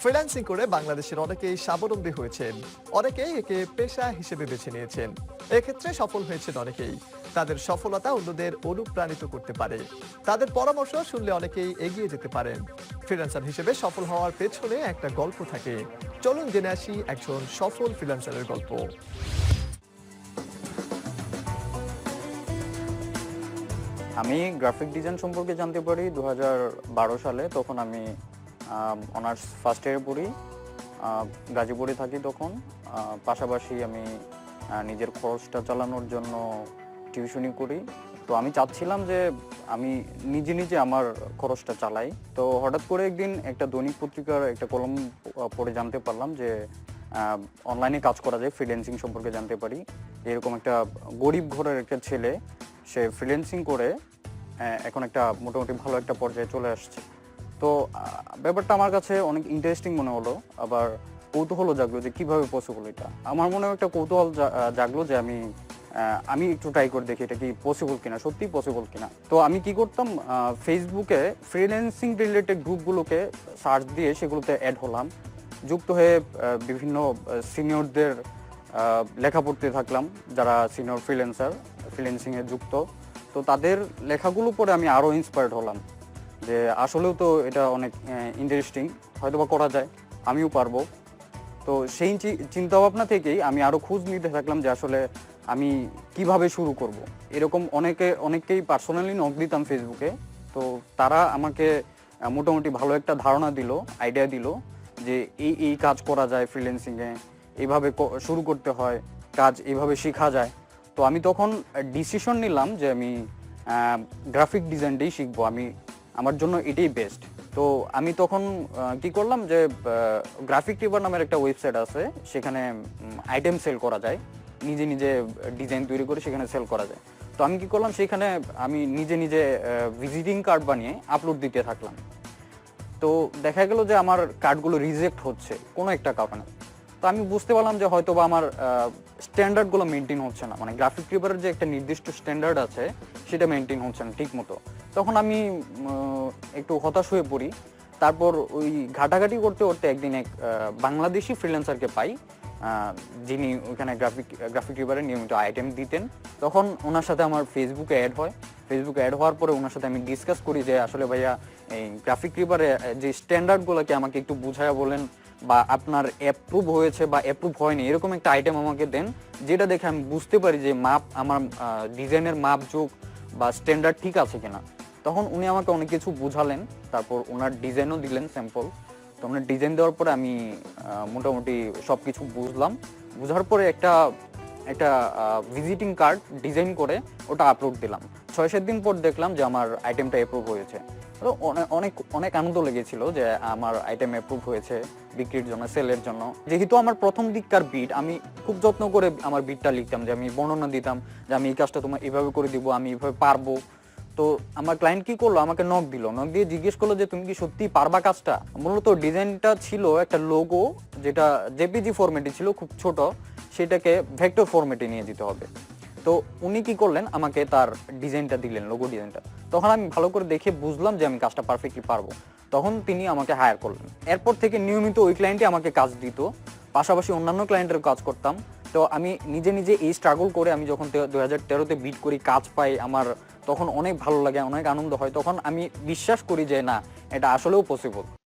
Freelancing করে বাংলাদেশের অনেকেই স্বাবলম্বী হয়েছেন, অনেকেই একে পেশা হিসেবে বেছে নিয়েছেন। এক্ষেত্রে সফল হয়েছেন অনেকেই। তাদের সফলতা অন্যদের অনুপ্রাণিত করতে পারে। তাদের পরামর্শ শুনলে অনেকেই এগিয়ে যেতে পারেন। ফ্রিল্যান্সার হিসেবে সফল হওয়ার পেছনে একটা গল্প থাকে। চলুন জেনে আসি একজন সফল ফ্রিল্যান্সারের গল্প। আমি গ্রাফিক ডিজাইন সম্পর্কে জানতে পারি 2012 সালে। তখন আমি অনার্স ফার্স্ট ইয়ারে পড়ি, গাজীপুরে থাকি তখন। পাশাপাশি আমি নিজের খরচটা চালানোর জন্য টিউশনি করি। তো আমি চাচ্ছিলাম যে আমি নিজে নিজে আমার খরচটা চালাই। তো হঠাৎ করে একদিন একটা দৈনিক পত্রিকার একটা কলম পড়ে জানতে পারলাম যে অনলাইনে কাজ করা যায়, ফ্রিল্যান্সিং সম্পর্কে জানতে পারি। এরকম একটা গরিব ঘরের একটা ছেলে, সে ফ্রিল্যান্সিং করে এখন একটা মোটামুটি ভালো একটা পর্যায়ে চলে আসছে। তো ব্যাপারটা আমার কাছে অনেক ইন্টারেস্টিং মনে হলো, আবার কৌতূহলও জাগলো যে কিভাবে পসিবল এটা। আমার মনে একটা কৌতূহল জাগলো যে আমি একটু ট্রাই করে দেখি এটা কি পসিবল কিনা, সত্যি পসিবল কিনা। তো আমি কি করতাম, ফেসবুকে ফ্রিল্যান্সিং রিলেটেড গ্রুপগুলোকে সার্চ দিয়ে সেগুলোতে অ্যাড হলাম, যুক্ত হয়ে বিভিন্ন সিনিয়রদের লেখা পড়তে থাকলাম, যারা সিনিয়র ফ্রিল্যান্সিংয়ে যুক্ত। তো তাদের লেখাগুলো পড়ে আমি আরও ইন্সপায়ার্ড হলাম যে আসলেও তো এটা অনেক ইন্টারেস্টিং, হয়তো বা করা যায়, আমিও পারবো। তো সেই চিন্তাভাবনা থেকেই আমি আরও খোঁজ নিতে থাকলাম যে আসলে আমি কিভাবে শুরু করব। এরকম অনেককেই পার্সোনালি নক দিতাম ফেসবুকে। তো তারা আমাকে মোটামুটি ভালো একটা ধারণা দিল, আইডিয়া দিল যে এই কাজ করা যায় ফ্রিল্যান্সিংয়ে, এইভাবে শুরু করতে হয়, কাজ এইভাবে শেখা যায়। তো আমি তখন ডিসিশন নিলাম যে আমি গ্রাফিক ডিজাইনটাই শিখবো, আমার জন্য এটাই বেস্ট। তো আমি তখন কি করলাম যে গ্রাফিক রিভার নামের একটা ওয়েবসাইট আছে, সেখানে আইটেম সেল করা যায়, নিজে নিজে ডিজাইন তৈরি করে সেখানে সেল করা যায়। তো আমি কি করলাম, সেখানে আমি নিজে নিজে ভিজিটিং কার্ড বানিয়ে আপলোড দিতে থাকলাম। তো দেখা গেল যে আমার কার্ডগুলো রিজেক্ট হচ্ছে কোনো একটা কারণে। তো আমি বুঝতে পারলাম যে হয়তো বা আমার স্ট্যান্ডার্ডগুলো মেনটেন হচ্ছে না, মানে গ্রাফিক রিভারের যে একটা নির্দিষ্ট স্ট্যান্ডার্ড আছে সেটা মেনটেন হচ্ছে না ঠিক মতো। তখন আমি একটু হতাশ হয়ে পড়ি। তারপর ওই ঘাটাঘাটি করতে করতে একদিন এক বাংলাদেশি ফ্রিল্যান্সারকে পাই, যিনি ওইখানে গ্রাফিক রিভারে নিয়মিত আইটেম দিতেন। তখন ওনার সাথে আমার ফেসবুকে অ্যাড হওয়ার পরে ওনার সাথে আমি ডিসকাস করি যে আসলে ভাইয়া এই গ্রাফিক রিভারে যে স্ট্যান্ডার্ডগুলোকে আমাকে একটু বুঝায়া বলেন, বা আপনার অ্যাপ্রুভ হয়েছে বা অ্যাপ্রুভ হয়নি এরকম একটা আইটেম আমাকে দেন, যেটা দেখে আমি বুঝতে পারি যে আমার ডিজাইনের মাপযোগ বা স্ট্যান্ডার্ড ঠিক আছে কিনা। তখন উনি আমাকে অনেক কিছু বুঝালেন, তারপর ওনার ডিজাইনও দিলেন স্যাম্পল। তো ওনার ডিজাইন দেওয়ার পরে আমি মোটামুটি সব কিছু বুঝলাম। বুঝার পরে একটা ভিজিটিং কার্ড ডিজাইন করে ওটা আপলোড দিলাম। 6-7 দিন পর দেখলাম যে আমার আইটেমটা অ্যাপ্রুভ হয়েছে। তো অনেক অনেক আনন্দ লেগেছিল যে আমার আইটেম অ্যাপ্রুভ হয়েছে বিক্রির জন্য, সেলের জন্য। যেহেতু আমার প্রথম দিককার বিট, আমি খুব যত্ন করে আমার বিটটা লিখতাম, যে আমি বর্ণনা দিতাম যে আমি এই কাজটা তোমার এভাবে করে দিব, আমি এভাবে পারবো। তো আমার ক্লায়েন্ট কি করলো, আমাকে নক দিয়ে জিজ্ঞেস করলো যে তুমি কি সত্যি পারবা কাজটা। মূলত ডিজাইনটা ছিল একটা লোগো, যেটা জেপিজি ফরম্যাটে ছিল, খুব ছোট, সেটাকে ভেক্টর ফরম্যাটে নিয়ে দিতে হবে। তো উনি কি করলেন, আমাকে তার ডিজাইনটা দিলেন, লোগো ডিজাইনটা। তখন আমি ভালো করে দেখে বুঝলাম যে আমি কাজটা পারফেক্টলি পারবো। তখন তিনি আমাকে হায়ার করলেন। এরপর থেকে নিয়মিত ওই ক্লায়েন্টই আমাকে কাজ দিত, পাশাপাশি অন্যান্য ক্লায়েন্টের কাজ করতাম। তো আমি নিজে নিজে এই স্ট্রাগল করে আমি যখন 2013-তে বিট করি, কাজ পাই, আমার তখন অনেক ভালো লাগে, অনেক আনন্দ হয়। তখন আমি বিশ্বাস করি যে না, এটা আসলেও পসিবল।